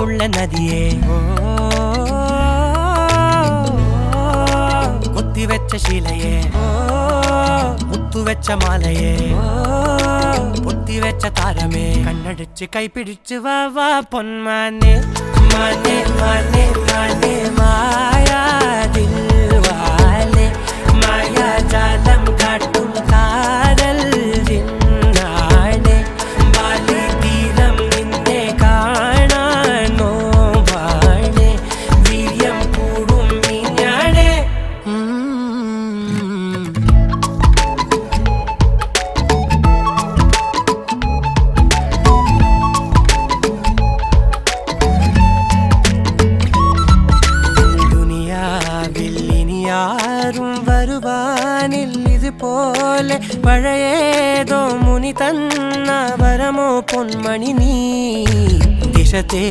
உள்ள நதியே கொத்தி வெச்ச சீலையே முத்து வெச்ச மாலையே பொத்தி வெச்ச தாரமே கண்ணடிச்சு கைப்பிடிச்சு வா வா பொன்மானே மானே மானே மானே மாயா தில் வாலே மாயா ஜாலம் காட்டும் காதல் ஜின்னானே வாலி தீரம் நின்னே കാണാനോ വാണേ വീര്യം കൂടും മിഞ്ഞാണേ ും വരുവാനിൽ ഇതുപോലെ പഴയേതോ മുനി തന്ന വരമോ പൊന്മണി നീ ദിശത്തെ